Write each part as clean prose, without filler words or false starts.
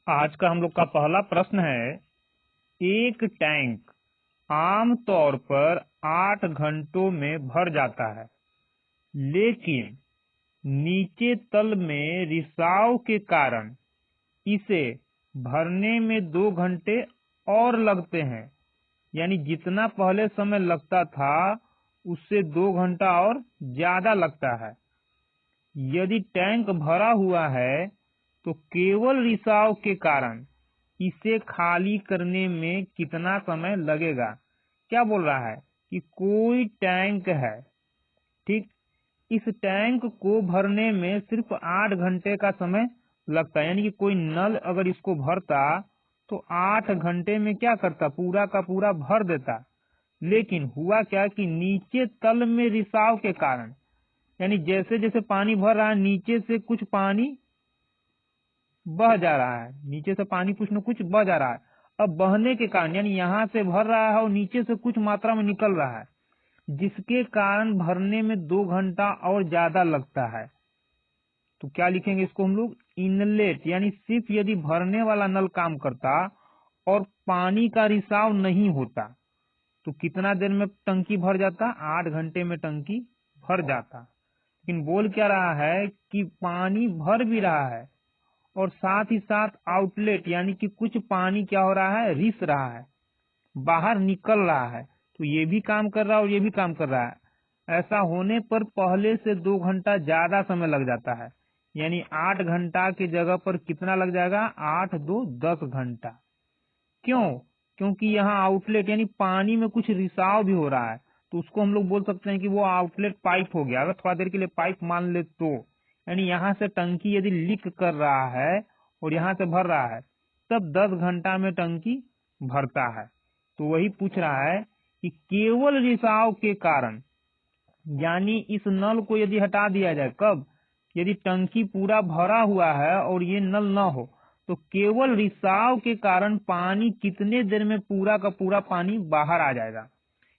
आज का हम लोग का पहला प्रश्न है, एक टैंक आमतौर पर 8 घंटों में भर जाता है, लेकिन नीचे तल में रिसाव के कारण इसे भरने में 2 घंटे और लगते हैं। यानी जितना पहले समय लगता था उससे 2 घंटा और ज्यादा लगता है। यदि टैंक भरा हुआ है तो केवल रिसाव के कारण इसे खाली करने में कितना समय लगेगा। क्या बोल रहा है कि कोई टैंक है, ठीक, इस टैंक को भरने में सिर्फ 8 घंटे का समय लगता है। यानी कि कोई नल अगर इसको भरता तो 8 घंटे में क्या करता, पूरा का पूरा भर देता। लेकिन हुआ क्या कि नीचे तल में रिसाव के कारण, यानी जैसे जैसे पानी भर रहा है नीचे से कुछ पानी बह जा रहा है, नीचे से पानी कुछ न कुछ बह जा रहा है। अब बहने के कारण यानी यहाँ से भर रहा है और नीचे से कुछ मात्रा में निकल रहा है, जिसके कारण भरने में 2 घंटा और ज्यादा लगता है। तो क्या लिखेंगे इसको हम लोग, इनलेट। यानी सिर्फ यदि भरने वाला नल काम करता और पानी का रिसाव नहीं होता तो कितना देर में टंकी भर जाता, 8 घंटे में टंकी भर जाता। लेकिन बोल क्या रहा है कि पानी भर भी रहा है और साथ ही साथ आउटलेट यानी कि कुछ पानी क्या हो रहा है, रिस रहा है, बाहर निकल रहा है। तो ये भी काम कर रहा है और ये भी काम कर रहा है। ऐसा होने पर पहले से 2 घंटा ज्यादा समय लग जाता है। यानी 8 घंटा की जगह पर कितना लग जाएगा, 8 2 10 घंटा। क्यों? क्योंकि यहाँ आउटलेट यानी पानी में कुछ रिसाव भी हो रहा है, तो उसको हम लोग बोल सकते हैं कि वो आउटलेट पाइप हो गया। अगर थोड़ा देर के लिए पाइप मान ले तो, यानी यहाँ से टंकी यदि लीक कर रहा है और यहाँ से भर रहा है तब 10 घंटा में टंकी भरता है। तो वही पूछ रहा है कि केवल रिसाव के कारण, यानी इस नल को यदि हटा दिया जाए, कब, यदि टंकी पूरा भरा हुआ है और ये नल न हो तो केवल रिसाव के कारण पानी कितने देर में पूरा का पूरा पानी बाहर आ जाएगा,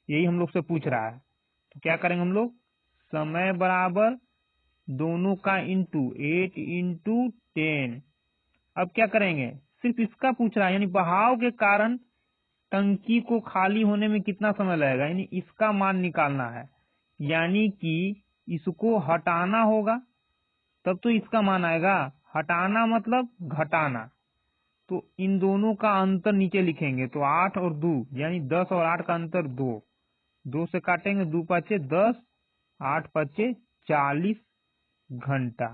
यही हम लोग से पूछ रहा है। तो क्या करेंगे हम लोग, समय बराबर दोनों का इंटू 8 इंटू 10। अब क्या करेंगे, सिर्फ इसका पूछ रहा है, यानी बहाव के कारण टंकी को खाली होने में कितना समय लगेगा, यानी इसका मान निकालना है। यानी कि इसको हटाना होगा तब तो इसका मान आएगा, हटाना मतलब घटाना। तो इन दोनों का अंतर नीचे लिखेंगे, तो 8 और 2 यानी 10 और 8 का अंतर 2, 2 से काटेंगे, 2 पचे 10, 8 पचे 40 घंटा।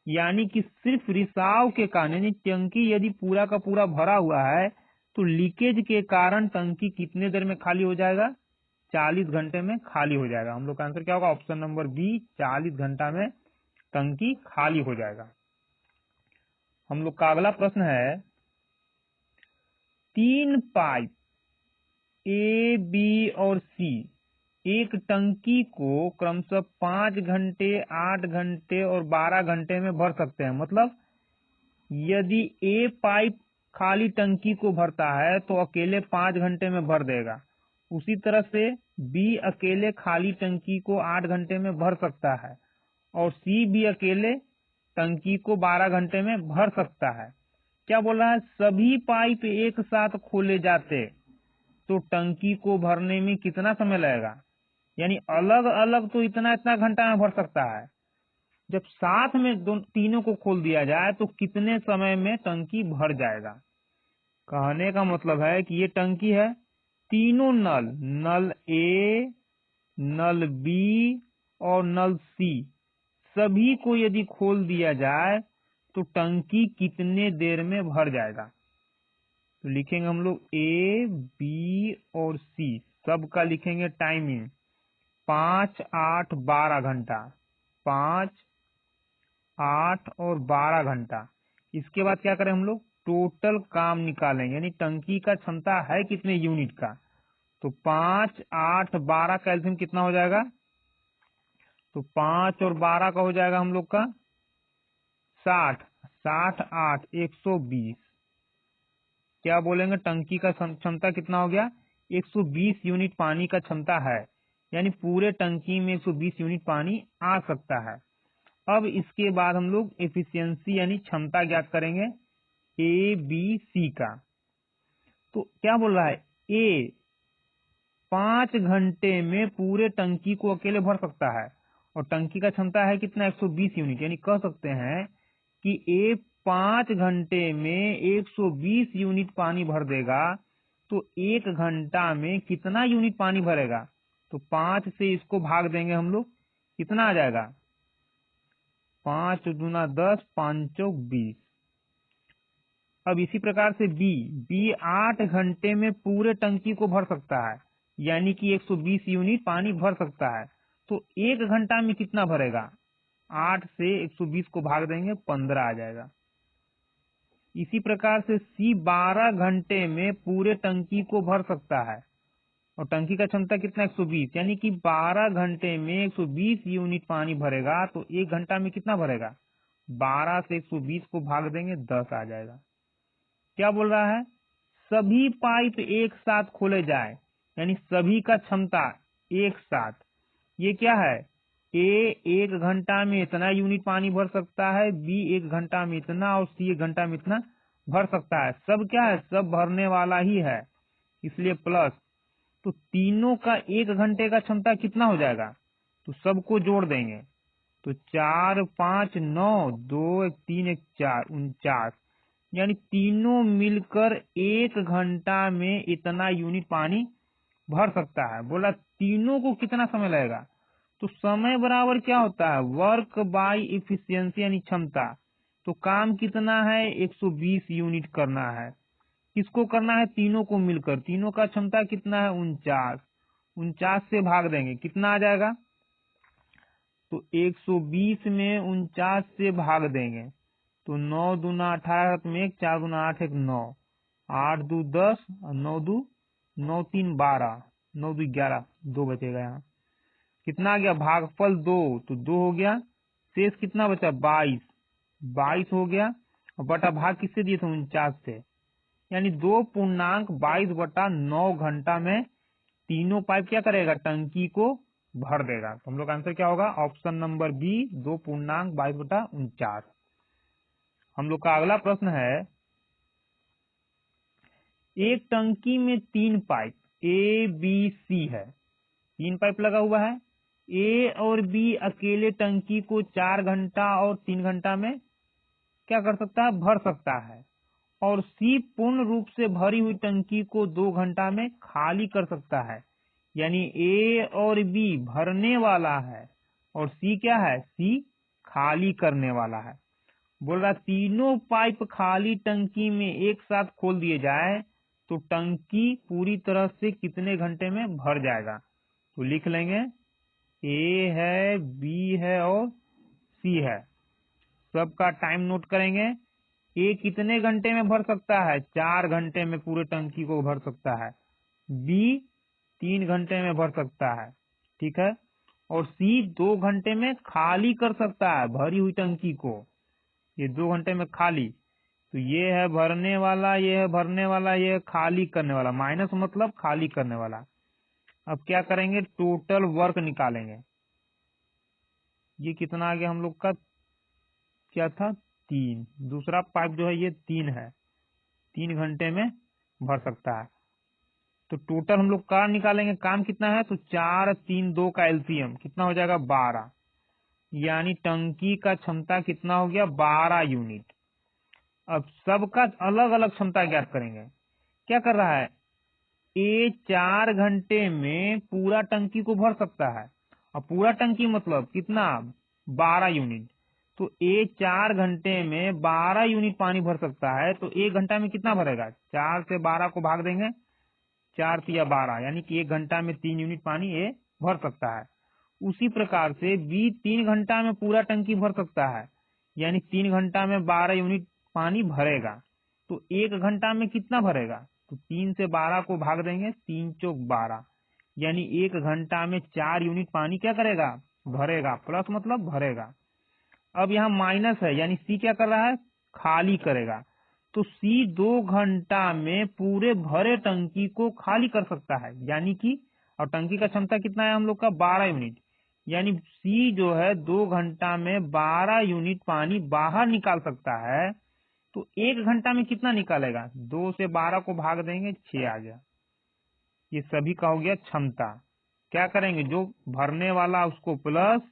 यानी कि सिर्फ रिसाव के कारण, यानी टंकी यदि पूरा का पूरा भरा हुआ है तो लीकेज के कारण टंकी कितने देर में खाली हो जाएगा, 40 घंटे में खाली हो जाएगा। हम लोग का आंसर क्या होगा, ऑप्शन नंबर बी, 40 घंटा में टंकी खाली हो जाएगा। हम लोग का अगला प्रश्न है, 3 पाइप ए, बी और सी एक टंकी को क्रमशः 5 घंटे, 8 घंटे और 12 घंटे में भर सकते हैं। मतलब यदि ए पाइप खाली टंकी को भरता है तो अकेले 5 घंटे में भर देगा। उसी तरह से बी अकेले खाली टंकी को 8 घंटे में भर सकता है और सी भी अकेले टंकी को 12 घंटे में भर सकता है। क्या बोल रहा है, सभी पाइप एक साथ खोले जाते तो टंकी को भरने में कितना समय लगेगा। यानी अलग अलग तो इतना इतना घंटा में भर सकता है, जब साथ में तीनों को खोल दिया जाए तो कितने समय में टंकी भर जाएगा। कहने का मतलब है कि ये टंकी है, तीनों नल, नल ए, नल बी और नल सी, सभी को यदि खोल दिया जाए तो टंकी कितने देर में भर जाएगा। तो लिखेंगे हम लोग ए, बी और सी, सबका लिखेंगे टाइमिंग, 5 8 12 घंटा, 5 8 और 12 घंटा। इसके बाद क्या करें हम लोग, टोटल काम निकालेंगे, यानी टंकी का क्षमता है कितने यूनिट का। तो 5 8 12 का एलसीएम कितना हो जाएगा, तो 5 और 12 का हो जाएगा हम लोग का 60, 60 8 120। क्या बोलेंगे, टंकी का क्षमता कितना हो गया, 120 यूनिट पानी का क्षमता है। यानी पूरे टंकी में 120 यूनिट पानी आ सकता है। अब इसके बाद हम लोग एफिशिएंसी यानी क्षमता ज्ञात करेंगे। ए बी सी का। तो क्या बोल रहा है, ए 5 घंटे में पूरे टंकी को अकेले भर सकता है और टंकी का क्षमता है कितना, 120 यूनिट। यानी कह सकते हैं कि ए 5 घंटे में 120 यूनिट पानी भर देगा। तो 1 घंटा में कितना यूनिट पानी भरेगा, तो 5 से इसको भाग देंगे हम लोग, कितना आ जाएगा, 5 दूना 10, 5 चौक 20। अब इसी प्रकार से बी 8 घंटे में पूरे टंकी को भर सकता है, यानी कि 120 यूनिट पानी भर सकता है। तो 1 घंटा में कितना भरेगा, 8 से 120 को भाग देंगे, 15 आ जाएगा। इसी प्रकार से सी 12 घंटे में पूरे टंकी को भर सकता है और टंकी का क्षमता कितना, 120, यानी कि 12 घंटे में 120 यूनिट पानी भरेगा। तो 1 घंटा में कितना भरेगा, 12 से 120 को भाग देंगे, 10 आ जाएगा। क्या बोल रहा है, सभी पाइप एक साथ खोले जाए, यानी सभी का क्षमता एक साथ। ये क्या है, ए 1 घंटा में इतना यूनिट पानी भर सकता है, बी 1 घंटा में इतना और सी 1 घंटा में इतना भर सकता है। सब क्या है, सब भरने वाला ही है, इसलिए प्लस। तो तीनों का 1 घंटे का क्षमता कितना हो जाएगा, तो सबको जोड़ देंगे। तो 4 5 9, 2 1 3 1 4, 49, यानी तीनों मिलकर 1 घंटा में इतना यूनिट पानी भर सकता है। बोला तीनों को कितना समय लगेगा, तो समय बराबर क्या होता है, वर्क बाय इफिशियंसी, यानी क्षमता। तो काम कितना है, 120 यूनिट करना है। किसको करना है, तीनों को मिलकर। तीनों का क्षमता कितना है, 49। 49 से भाग देंगे, कितना आ जाएगा, तो 120 में 49 से भाग देंगे, तो 9 दूना 18 में 1, 4 दूना 8 1 9, 8 दू 10, 9 दू 9 3 12, 9 दू 11, 2 बचेगा यहाँ। कितना आ गया, भागफल 2, तो 2 हो गया। शेष कितना बचा, 22, 22 हो गया। और बटा भाग किससे दिए थे, 49 से, यानी 2.22/9 घंटा में तीनों पाइप क्या करेगा, टंकी को भर देगा। तो हम लोग आंसर क्या होगा, ऑप्शन नंबर बी, 2.22/49। हम लोग का अगला प्रश्न है, एक टंकी में 3 पाइप ए बी सी है, 3 पाइप लगा हुआ है। ए और बी अकेले टंकी को 4 घंटा और 3 घंटा में क्या कर सकता है, भर सकता है। और सी पूर्ण रूप से भरी हुई टंकी को 2 घंटा में खाली कर सकता है। यानी ए और बी भरने वाला है और सी क्या है, सी खाली करने वाला है। बोल रहा तीनों पाइप खाली टंकी में एक साथ खोल दिए जाए तो टंकी पूरी तरह से कितने घंटे में भर जाएगा। तो लिख लेंगे, ए है, बी है और सी है। सबका टाइम नोट करेंगे। ए कितने घंटे में भर सकता है, 4 घंटे में पूरे टंकी को भर सकता है। बी 3 घंटे में भर सकता है, ठीक है। और सी 2 घंटे में खाली कर सकता है भरी हुई टंकी को, ये 2 घंटे में खाली। तो ये है भरने वाला, ये है भरने वाला, ये है खाली करने वाला। माइनस मतलब खाली करने वाला। अब क्या करेंगे, टोटल वर्क निकालेंगे। ये कितना आ गया हम लोग का, क्या था, 3। दूसरा पाइप जो है ये 3 है, 3 घंटे में भर सकता है। तो टोटल हम लोग का निकालेंगे, काम कितना है, तो 4 3 2 का एलसीएम कितना हो जाएगा, 12। यानी टंकी का क्षमता कितना हो गया, 12 यूनिट। अब सबका अलग अलग क्षमता ज्ञात करेंगे। क्या कर रहा है, ए 4 घंटे में पूरा टंकी को भर सकता है। और पूरा टंकी मतलब कितना, 12 यूनिट। तो ए 4 घंटे में 12 यूनिट पानी भर सकता है। तो 1 घंटा में कितना भरेगा, 4 से 12 को भाग देंगे, 4 तिया 12, यानी कि 1 घंटा में 3 यूनिट पानी ए भर सकता है। उसी प्रकार से बी 3 घंटा में पूरा टंकी भर सकता है, यानी 3 घंटा में 12 यूनिट पानी भरेगा। तो 1 घंटा में कितना भरेगा, तो 3 से 12 को भाग देंगे, 3 चौक 12, यानी 1 घंटा में 4 यूनिट पानी क्या करेगा, भरेगा। प्लस मतलब भरेगा। अब यहाँ माइनस है, यानी सी क्या कर रहा है, खाली करेगा। तो सी 2 घंटा में पूरे भरे टंकी को खाली कर सकता है, यानी कि, और टंकी का क्षमता कितना है हम लोग का, 12 यूनिट। यानी सी जो है 2 घंटा में 12 यूनिट पानी बाहर निकाल सकता है। तो 1 घंटा में कितना निकालेगा? 2 से 12 को भाग देंगे, 6 आ गया। ये सभी का हो गया क्षमता। क्या करेंगे? जो भरने वाला उसको प्लस,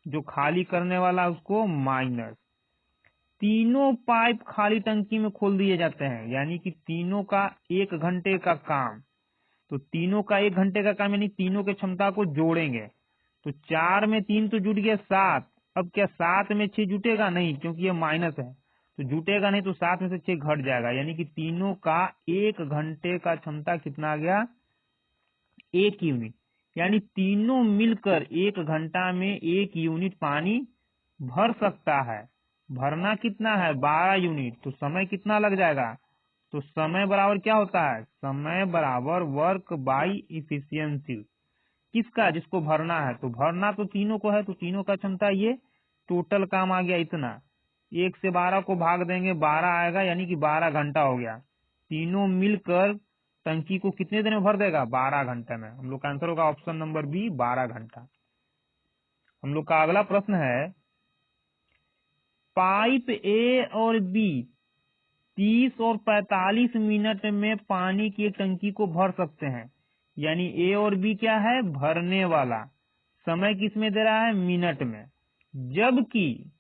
जो खाली करने वाला उसको माइनस। तीनों पाइप खाली टंकी में खोल दिए जाते हैं, यानी कि तीनों का 1 घंटे का काम। तो तीनों का 1 घंटे का काम यानी तीनों के क्षमता को जोड़ेंगे। तो 4 में 3 तो जुट गया 7। अब क्या 7 में 6 जुटेगा? नहीं, क्योंकि ये माइनस है तो जुटेगा नहीं, तो 7 में से 6 घट जाएगा, यानी कि तीनों का 1 घंटे का क्षमता कितना आ गया? 1 यूनिट। यानी तीनों मिलकर 1 घंटा में 1 यूनिट पानी भर सकता है। भरना कितना है? 12 यूनिट। तो समय कितना लग जाएगा? तो समय बराबर क्या होता है? समय बराबर वर्क बाई इफिशियंसी। किसका? जिसको भरना है। तो भरना तो तीनों को है, तो तीनों का क्षमता ये टोटल काम आ गया इतना। 1 से 12 को भाग देंगे, 12 आएगा, यानी कि 12 घंटा हो गया। तीनों मिलकर टंकी को कितने देर में भर देगा? 12 घंटे में। हम लोग का आंसर होगा ऑप्शन नंबर बी, 12 घंटा। हम लोग का अगला प्रश्न है, पाइप ए और बी 30 और 45 मिनट में पानी की एक टंकी को भर सकते हैं। यानी ए और बी क्या है? भरने वाला। समय किसमें दे रहा है? मिनट में। जबकि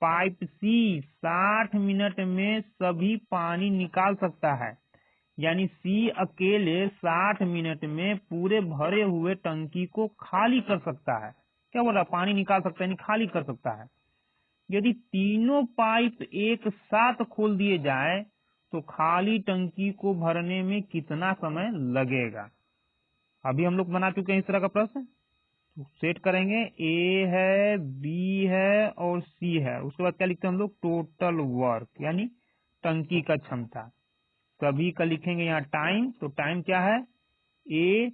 पाइप सी 60 मिनट में सभी पानी निकाल सकता है। यानी सी अकेले 60 मिनट में पूरे भरे हुए टंकी को खाली कर सकता है। क्या बोल रहा? पानी निकाल सकता है, यानी खाली कर सकता है। यदि तीनों पाइप एक साथ खोल दिए जाए तो खाली टंकी को भरने में कितना समय लगेगा? अभी हम लोग बना चुके हैं इस तरह का प्रश्न। तो सेट करेंगे, ए है, बी है और सी है। उसके बाद क्या लिखते हैं हम लोग? टोटल वर्क, यानी टंकी का क्षमता। सभी का लिखेंगे यहाँ टाइम। तो टाइम क्या है? ए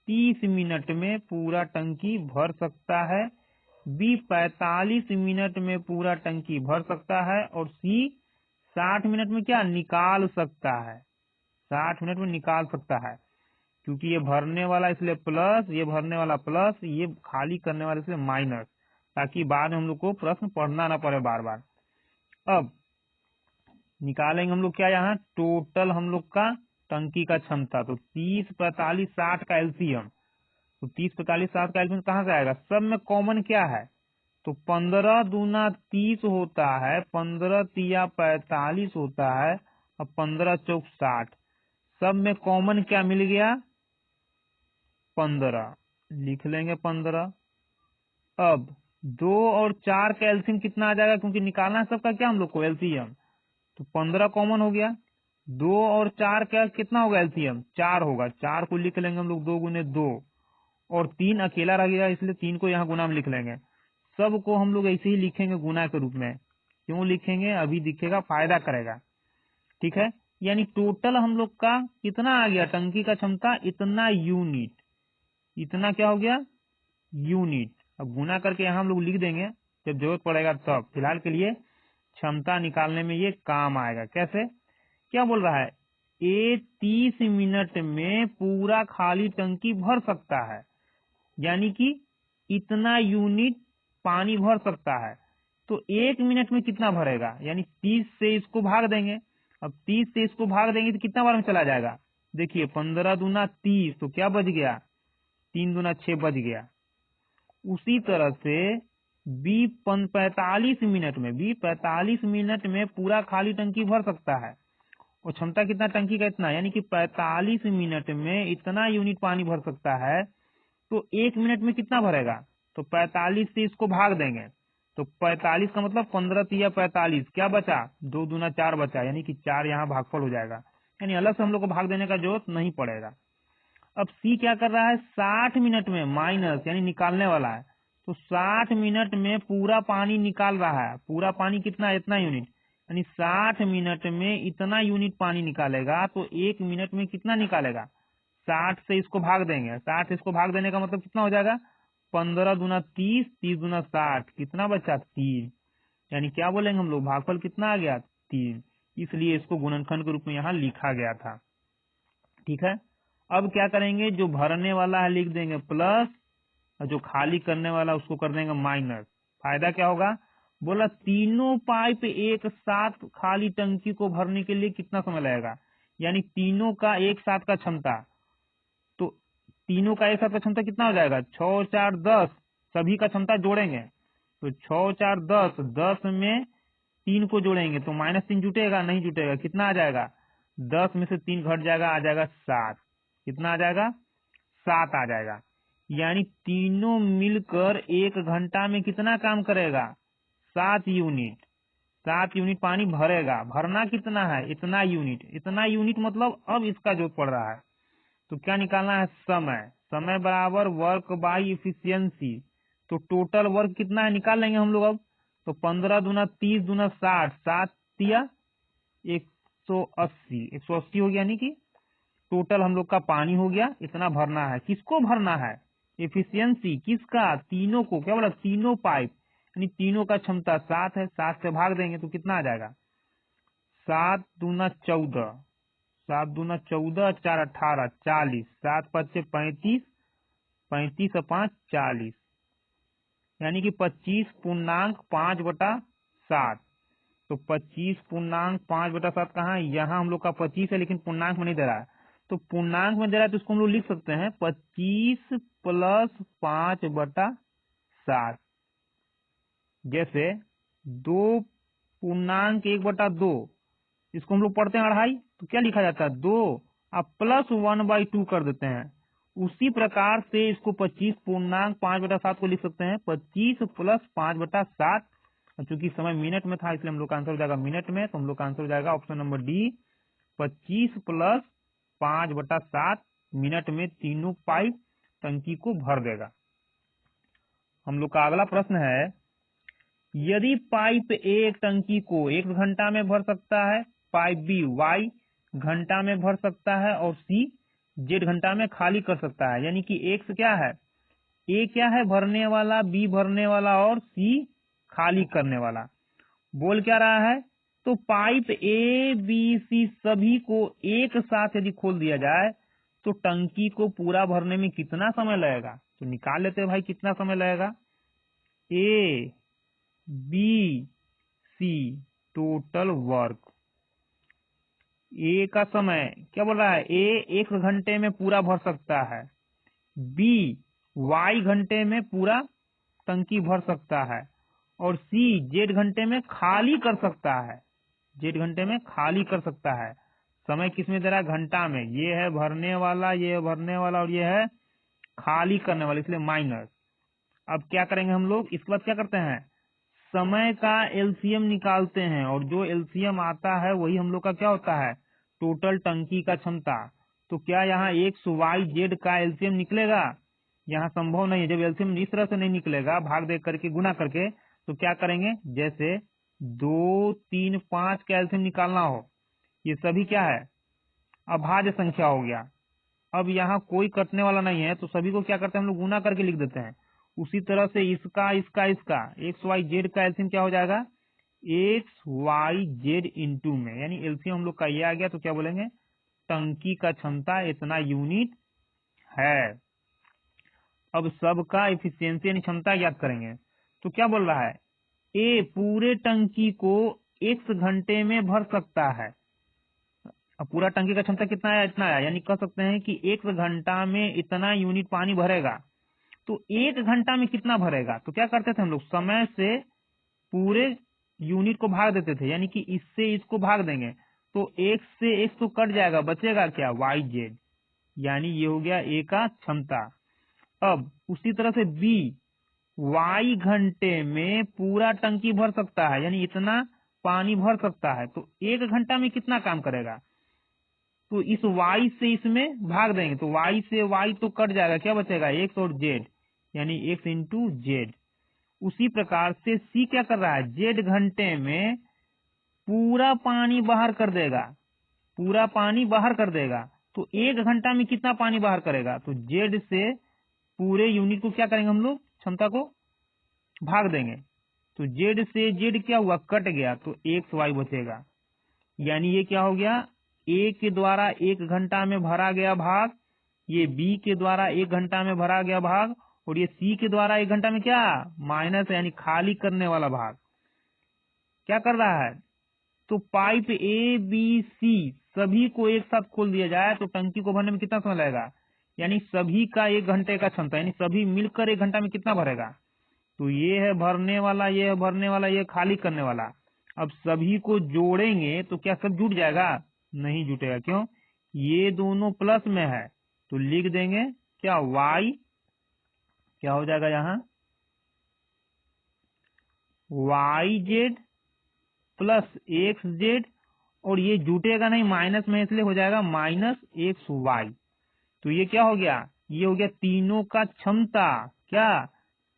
30 मिनट में पूरा टंकी भर सकता है, बी 45 मिनट में पूरा टंकी भर सकता है, और सी 60 मिनट में क्या निकाल सकता है? 60 मिनट में निकाल सकता है। क्योंकि ये भरने वाला इसलिए प्लस, ये भरने वाला प्लस, ये खाली करने वाला इसलिए माइनस, ताकि बाद में हम लोग को प्रश्न पढ़ना ना पड़े बार बार। अब निकालेंगे हम लोग क्या? यहाँ टोटल हम लोग का टंकी का क्षमता। तो 30, 45, 60 का एलसीएम। तो 30, 45, 60 का एलसीएम कहाँ से आएगा? सब में कॉमन क्या है? तो 15 दूना 30 होता है, 15 तिया 45 होता है, और 15 चौक 60। सब में कॉमन क्या मिल गया? 15। लिख लेंगे 15। अब 2 और 4 का एलसीएम कितना आ जाएगा? क्योंकि निकालना है सबका क्या हम लोग को? एलसीएम। तो 15 कॉमन हो गया। 2 और 4 का कितना होगा एलसीएम? 4 होगा। 4 को लिख लेंगे हम लोग 2 गुने 2, और 3 अकेला रह गया, इसलिए 3 को यहाँ गुना में लिख लेंगे। सब को हम लोग ऐसे ही लिखेंगे गुना के रूप में। क्यों लिखेंगे? अभी दिखेगा, फायदा करेगा। ठीक है, यानी टोटल हम लोग का कितना आ गया? टंकी का क्षमता इतना यूनिट। इतना क्या हो गया? यूनिट। अब गुना करके यहाँ हम लोग लिख देंगे, जब जरूरत पड़ेगा तब। फिलहाल के लिए क्षमता निकालने में ये काम आएगा। कैसे? क्या बोल रहा है? ए 30 मिनट में पूरा खाली टंकी भर सकता है, यानी कि इतना यूनिट पानी भर सकता है। तो 1 मिनट में कितना भरेगा? यानी 30 से इसको भाग देंगे। अब 30 से इसको भाग देंगे तो कितना बार में चला जाएगा? देखिए 15 दूना 30, तो क्या बच गया? 3 दूना 6 बच गया। उसी तरह से बी 45 मिनट में, बी 45 मिनट में पूरा खाली टंकी भर सकता है। और क्षमता कितना टंकी का? इतना, यानी कि 45 मिनट में इतना यूनिट पानी भर सकता है। तो 1 मिनट में कितना भरेगा? तो 45 से इसको भाग देंगे, तो 45 का मतलब 15 तिया 45, क्या बचा? 2 दूना 4 बचा, यानी कि 4 यहाँ भागफल हो जाएगा। यानी अलग से हम लोग को भाग देने का जरूरत नहीं पड़ेगा। अब सी क्या कर रहा है? 60 मिनट में माइनस, यानी निकालने वाला है। तो 60 मिनट में पूरा पानी निकाल रहा है। पूरा पानी कितना? इतना यूनिट, यानी 60 मिनट में इतना यूनिट पानी निकालेगा। तो 1 मिनट में कितना निकालेगा? 60 से इसको भाग देंगे। 60 से इसको भाग देने का मतलब कितना हो जाएगा? 15 दूना 30, 30 दूना 60, कितना बचा? 3। यानी क्या बोलेंगे हम लोग? भागफल कितना आ गया? 3। इसलिए इसको गुणनखंड के रूप में यहाँ लिखा गया था। ठीक है, अब क्या करेंगे? जो भरने वाला है लिख देंगे प्लस, और जो खाली करने वाला उसको कर देंगे माइनस। फायदा क्या होगा? बोला तीनों पाइप एक साथ खाली टंकी को भरने के लिए कितना समय लगेगा, यानी तीनों का एक साथ का क्षमता। तो तीनों का एक साथ का क्षमता कितना हो जाएगा, 6 4 10, सभी का क्षमता जोड़ेंगे तो 6 4 10, 10 में 3 को जोड़ेंगे तो -3 जुटेगा, नहीं जुटेगा, कितना आ जाएगा, 10 में से 3 घट जाएगा, आ जाएगा 7। कितना आ जाएगा, 7 आ जाएगा। यानी तीनों मिलकर 1 घंटा में कितना काम करेगा, 7 यूनिट। 7 यूनिट पानी भरेगा। भरना कितना है, इतना यूनिट। इतना यूनिट मतलब अब इसका जो पड़ रहा है तो क्या निकालना है, समय। समय बराबर वर्क बाई इफिशियंसी। तो टोटल वर्क कितना है निकाल लेंगे हम लोग अब। तो 15 दूना 30 दूना 60, 7 तिया 180, 180 हो गया, यानी कि टोटल हम लोग का पानी हो गया, इतना भरना है। किसको भरना है, एफिशिएंसी किसका, तीनों को। क्या बोला, तीनों पाइप, यानी तीनों का क्षमता 7 है, 7 से भाग देंगे तो कितना आ जाएगा, 7 दूना 14, 7 दूना 14, 4 18, 40, 7 5 35, 35 और 5 40, यानी कि 25.5/7। तो 25.5/7 कहाँ है, यहाँ हम लोग का 25 है, लेकिन पूर्णांक में नहीं दे रहा है। तो पूर्णांक में दे रहा है तो इसको हम लोग लिख सकते हैं 25 + 5/7। जैसे 2.1/2, इसको हम लोग पढ़ते हैं 2.5, तो क्या लिखा जाता है 2, आप +1/2 कर देते हैं। उसी प्रकार से इसको 25.5/7 को लिख सकते हैं 25 + 5/7। चूंकि समय मिनट में था इसलिए हम लोग का आंसर हो जाएगा मिनट में, तो हम लोग का आंसर हो जाएगा ऑप्शन नंबर डी, 25 + 5/7 मिनट में तीनों पाइप टंकी को भर देगा। हम लोग का अगला प्रश्न है, यदि पाइप ए टंकी को 1 घंटा में भर सकता है, पाइप बी वाई घंटा में भर सकता है और सी जेड घंटा में खाली कर सकता है। यानी कि एक्स क्या है, ए क्या है, भरने वाला, बी भरने वाला और सी खाली करने वाला। बोल क्या रहा है, तो पाइप ए बी सी सभी को एक साथ यदि खोल दिया जाए तो टंकी को पूरा भरने में कितना समय लगेगा। तो निकाल लेते हैं भाई कितना समय लगेगा। A B C total work, A का समय क्या बोल रहा है, ए 1 घंटे में पूरा भर सकता है, बी वाई घंटे में पूरा टंकी भर सकता है और सी जेड घंटे में खाली कर सकता है। जेड घंटे में खाली कर सकता है। समय किसमें दे रहा है, घंटा में। ये है भरने वाला, ये है भरने वाला और ये है खाली करने वाला, इसलिए माइनस। अब क्या करेंगे हम लोग, इसके बाद क्या करते हैं, समय का एलसीएम निकालते हैं और जो एलसीएम आता है वही हम लोग का क्या होता है, टोटल टंकी का क्षमता। तो क्या यहाँ एक्स वाई जेड का एलसीएम निकलेगा, यहाँ संभव नहीं है। जब एलसीएम इस तरह से नहीं निकलेगा, भाग दे करके गुना करके, तो क्या करेंगे, जैसे 2 3 5 का एलसीएम निकालना हो, ये सभी क्या है, अभाज्य संख्या हो गया। अब यहाँ कोई कटने वाला नहीं है तो सभी को क्या करते हैं हम लोग, गुना करके लिख देते हैं। उसी तरह से इसका इसका इसका एक्स वाई जेड का एलसीएम क्या हो जाएगा, एक्स वाई जेड इंटू में, यानी एलसीएम हम लोग का ये आ गया। तो क्या बोलेंगे, टंकी का क्षमता इतना यूनिट है। अब सबका एफिशिएंसी यानी क्षमता याद करेंगे। तो क्या बोल रहा है, ए पूरे टंकी को x घंटे में भर सकता है। अब पूरा टंकी का क्षमता कितना आया, इतना आया, यानी कह सकते हैं कि 1 घंटा में इतना यूनिट पानी भरेगा। तो 1 घंटा में कितना भरेगा, तो क्या करते थे हम लोग, समय से पूरे यूनिट को भाग देते थे, यानी कि इससे इसको भाग देंगे तो x से x तो कट जाएगा, बचेगा क्या, वाई जेड, यानी ये हो गया ए का क्षमता। अब उसी तरह से बी वाई घंटे में पूरा टंकी भर सकता है, यानी इतना पानी भर सकता है। तो 1 घंटा में कितना काम करेगा, तो इस y से इसमें भाग देंगे तो y से y तो कट जाएगा, क्या बचेगा, x और z, यानी x इंटू जेड। उसी प्रकार से c क्या कर रहा है, z घंटे में पूरा पानी बाहर कर देगा, पूरा पानी बाहर कर देगा। तो 1 घंटा में कितना पानी बाहर करेगा, तो z से पूरे यूनिट को क्या करेंगे हम लोग, क्षमता को भाग देंगे। तो z से z क्या हुआ, कट गया, तो एक्स वाई बचेगा। यानी ये क्या हो गया, ए के द्वारा 1 घंटा में भरा गया भाग, ये बी के द्वारा 1 घंटा में भरा गया भाग, और ये सी के द्वारा 1 घंटा में क्या माइनस है, यानी खाली करने वाला भाग। क्या कर रहा है, तो पाइप ए बी सी सभी को एक साथ खोल दिया जाए तो टंकी को भरने में कितना समय लगेगा, यानी सभी का 1 घंटे का क्षमता, यानी सभी मिलकर 1 घंटा में कितना भरेगा। तो ये है भरने वाला, ये है भरने वाला, ये खाली करने वाला। अब सभी को जोड़ेंगे तो क्या सब जुट जाएगा, नहीं जुटेगा। क्यों, ये दोनों प्लस में है, तो लिख देंगे क्या, y क्या हो जाएगा यहाँ, YZ प्लस XZ, और ये जुटेगा नहीं, माइनस में, इसलिए हो जाएगा -XY। तो ये क्या हो गया, ये हो गया तीनों का क्षमता, क्या,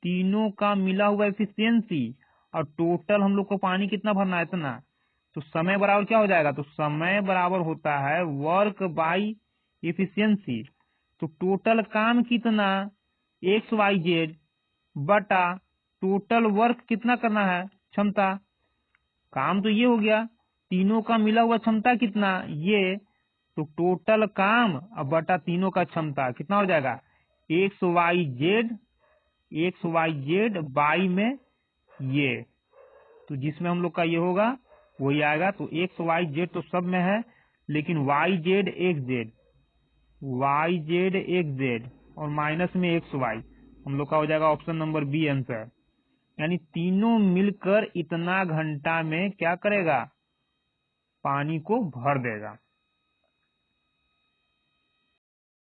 तीनों का मिला हुआ एफिशिएंसी। और टोटल हम लोग को पानी कितना भरना है, इतना। तो समय बराबर क्या हो जाएगा, तो समय बराबर होता है वर्क बाई एफिशिएंसी। तो टोटल काम कितना, XYZ बटा टोटल वर्क कितना करना है, क्षमता। काम तो ये हो गया, तीनों का मिला हुआ क्षमता कितना, ये। तो टोटल काम अब बटा तीनों का क्षमता कितना हो जाएगा, XYZ बाई में ये, तो जिसमें हम लोग का ये होगा वही आएगा। तो XYZ तो सब में है, लेकिन YZ और माइनस में XY हम लोग का हो जाएगा ऑप्शन नंबर बी आंसर। यानी तीनों मिलकर इतना घंटा में क्या करेगा, पानी को भर देगा।